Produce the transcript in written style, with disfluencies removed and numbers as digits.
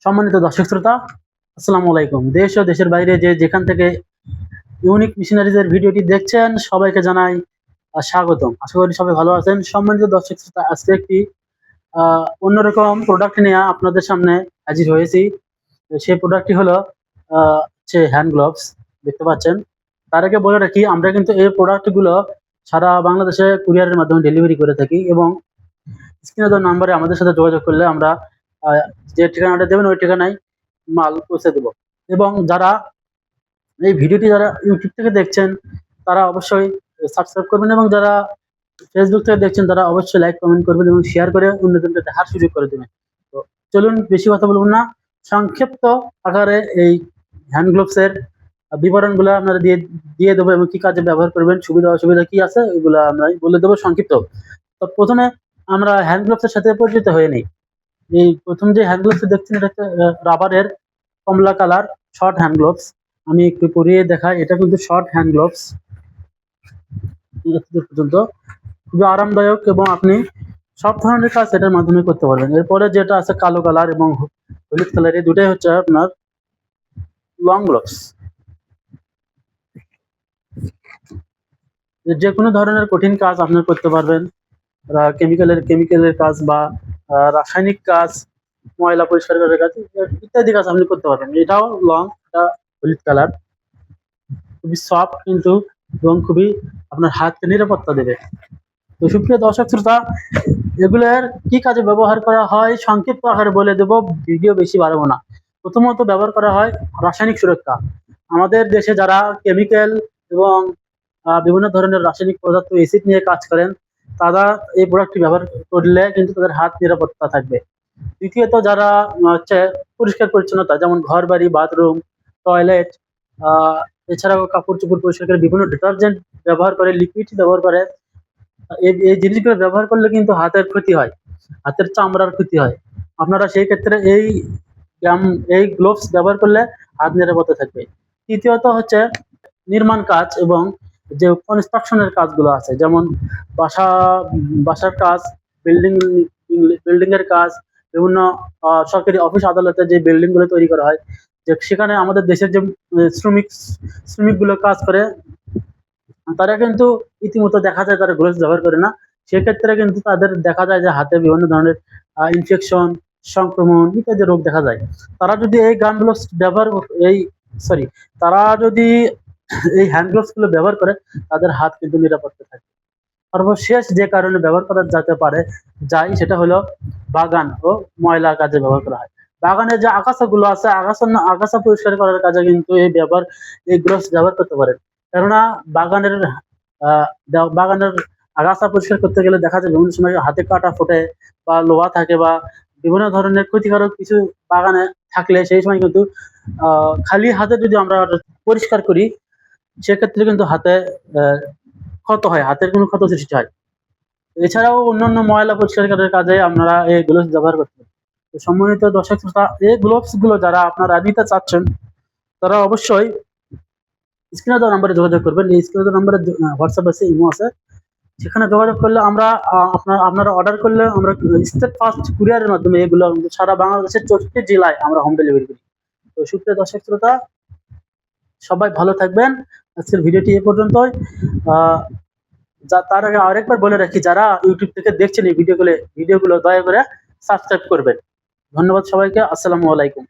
সম্মানিত দর্শক শ্রোতা, আসসালামু আলাইকুম। দেশ ও দেশের বাইরে যে যেখান থেকে ইউনিক মিশনারিজের ভিডিওটি দেখছেন সবাইকে জানাই স্বাগতম। আশা করি সবাই ভালো আছেন। সম্মানিত দর্শক শ্রোতা, আজকে একটি অন্যরকম প্রোডাক্ট নিয়ে আপনাদের সামনে হাজির হয়েছি। সেই প্রোডাক্টটি হলো হচ্ছে হ্যান্ড গ্লোভস, দেখতে পাচ্ছেন। তার আগে বলে রাখি, আমরা কিন্তু এই প্রোডাক্টগুলো সারা বাংলাদেশে কুরিয়ারের মাধ্যমে ডেলিভারি করে থাকি এবং স্ক্রিনে দেওয়া নাম্বারে আমাদের সাথে যোগাযোগ করলে আমরা যে ঠিকানাটা দেবেন ওই ঠিকানায় মাল পৌঁছে দেব। এবং যারা এই ভিডিওটি যারা ইউটিউব থেকে দেখছেন তারা অবশ্যই সাবস্ক্রাইব করবেন, এবং যারা ফেসবুক থেকে দেখছেন তারা অবশ্যই লাইক কমেন্ট করবেন এবং শেয়ার করে অন্যজনকে দেখার সুযোগ করে দেবেন। তো চলুন, বেশি কথা বলবো না, সংক্ষিপ্ত আকারে এই হ্যান্ড গ্লোভসের বিবরণগুলো আপনারা দিয়ে দেবো এবং কি কাজে ব্যবহার করবেন, সুবিধা অসুবিধা কি আছে এগুলো আমরা বলে দেবো সংক্ষিপ্ত। তো প্রথমে আমরা হ্যান্ড গ্লোভসের সাথে পরিচিত হয়ে নিই। এই প্রথম যে হ্যান্ড গ্লোভস দেখছেন এটা হচ্ছে রাবারের কমলা কালার শর্ট হ্যান্ড গ্লোভস। আমি একটু পরিয়ে দেখাই। এটা কিন্তু শর্ট হ্যান্ড গ্লোভস, পর্যন্ত খুবই আরামদায়ক এবং আপনি সব ধরনের কাজ এটার মাধ্যমে করতে পারবেন। এরপরে যেটা আছে কালো কালার এবং হলুদ কালার, এই দুটাই হচ্ছে আপনার লং গ্লোভস। যে কোনো ধরনের কঠিন কাজ আপনি করতে পারবেন, কেমিক্যালের কাজ বা রাসায়নিক কাজ, ময়লা পরিষ্কার করার কাজ ইত্যাদি কাজ আপনি করতে পারবেন। এটাও লং, এটা হলুদ কালার, খুবই সফট কিন্তু এবং খুবই আপনার হাতকে নিরাপত্তা দেবে। তো সুপ্রিয় দর্শক শ্রোতা, এগুলোর কি কাজে ব্যবহার করা হয় সংক্ষিপ্ত আকারে বলে দেব, ভিডিও বেশি বাড়াবো না। প্রথমত ব্যবহার করা হয় রাসায়নিক সুরক্ষা। আমাদের দেশে যারা কেমিক্যাল এবং বিভিন্ন ধরনের রাসায়নিক পদার্থ এসিড নিয়ে কাজ করেন তারা এই প্রোডাক্টটি ব্যবহার করলে কিন্তু তাদের হাত নিরাপত্তা থাকবে। দ্বিতীয়ত যারা হচ্ছে পরিষ্কার পরিচ্ছন্নতা, যেমন ঘর বাড়ি, বাথরুম, টয়লেট, এছাড়াও কাপড় চোপড় পরিষ্কার করে বিভিন্ন ডিটারজেন্ট ব্যবহার করে, লিকুইড ব্যবহার করে, এই জিনিসগুলো ব্যবহার করলে কিন্তু হাতের ক্ষতি হয়, হাতের চামড়ার ক্ষতি হয়। আপনারা সেই ক্ষেত্রে এই গ্লোভস ব্যবহার করলে হাত নিরাপদে থাকবে। তৃতীয়ত হচ্ছে নির্মাণ কাজ এবং যে কনস্ট্রাকশনের কাজগুলো আছে, যেমন বাসার কাজ, বিল্ডিং এর কাজ, বিভিন্ন সরকারি অফিস আদালতে যে বিল্ডিং গুলো তৈরি করা হয়, যে সেখানে আমাদের দেশের যে শ্রমিকগুলো কাজ করে তারা কিন্তু ইতিমধ্যে দেখা যায় তারা গ্লোভস ব্যবহার করে না। সেক্ষেত্রে কিন্তু তাদের দেখা যায় যে হাতে বিভিন্ন ধরনের ইনফেকশন, সংক্রমণ ইত্যাদি রোগ দেখা যায়। তারা যদি এই গান গ্লোভস ব্যবহার তারা যদি এই হ্যান্ড গ্লোভস গুলো ব্যবহার করে তাদের হাত কিন্তু নিরাপত্তা থাকে। সর্বশেষ যে কারণে ব্যবহার করা যেতে পারে সেটা হলো বাগান ও ময়লা কাজে ব্যবহার করা হয়। বাগানের যে আগাছাগুলো আছে, আগাছা পরিষ্কার করার কাজে কিন্তু এই গ্লোভস ব্যবহার করতে পারেন। কেননা বাগানের আগাছা পরিষ্কার করতে গেলে দেখা যায় বিভিন্ন সময় হাতে কাটা ফোটে বা লোহা থাকে বা বিভিন্ন ধরনের ক্ষতিকারক কিছু বাগানে থাকলে সেই সময় কিন্তু খালি হাতে যদি আমরা পরিষ্কার করি সেক্ষেত্রে কিন্তু হাতে ক্ষত হয়, হাতের কোনো ক্ষত সৃষ্টি হয়। এছাড়াও অন্যান্য ময়লা পরিষ্কার করার কাজে আপনারা এই গ্লোভস ব্যবহার করতে পারেন। তো সম্মানিত দর্শক শ্রোতা, এই গ্লোভস গুলো যারা আপনারা নিতে চাচ্ছেন তারা অবশ্যই স্ক্রিনে দেওয়া নাম্বারে যোগাযোগ করবেন। এই স্ক্রিনে দেওয়া নাম্বারে হোয়াটসঅ্যাপ আছে, ইমো আছে, সেখানে যোগাযোগ করলে আমরা আপনারা অর্ডার করলে আমরা স্টেট ফাস্ট কুরিয়ারের মাধ্যমে এগুলো সারা বাংলাদেশের 64 জেলায় আমরা হোম ডেলিভারি করি। তো সুপ্রিয় দর্শক শ্রোতা, সবাই ভালো থাকবেন। আজকের ভিডিওটি এ পর্যন্তই। তার আগে আরেকবার বলে রাখি, যারা ইউটিউব থেকে দেখছেন এই ভিডিওগুলো দয়া করে সাবস্ক্রাইব করবেন। ধন্যবাদ সবাইকে। আসসালামু আলাইকুম।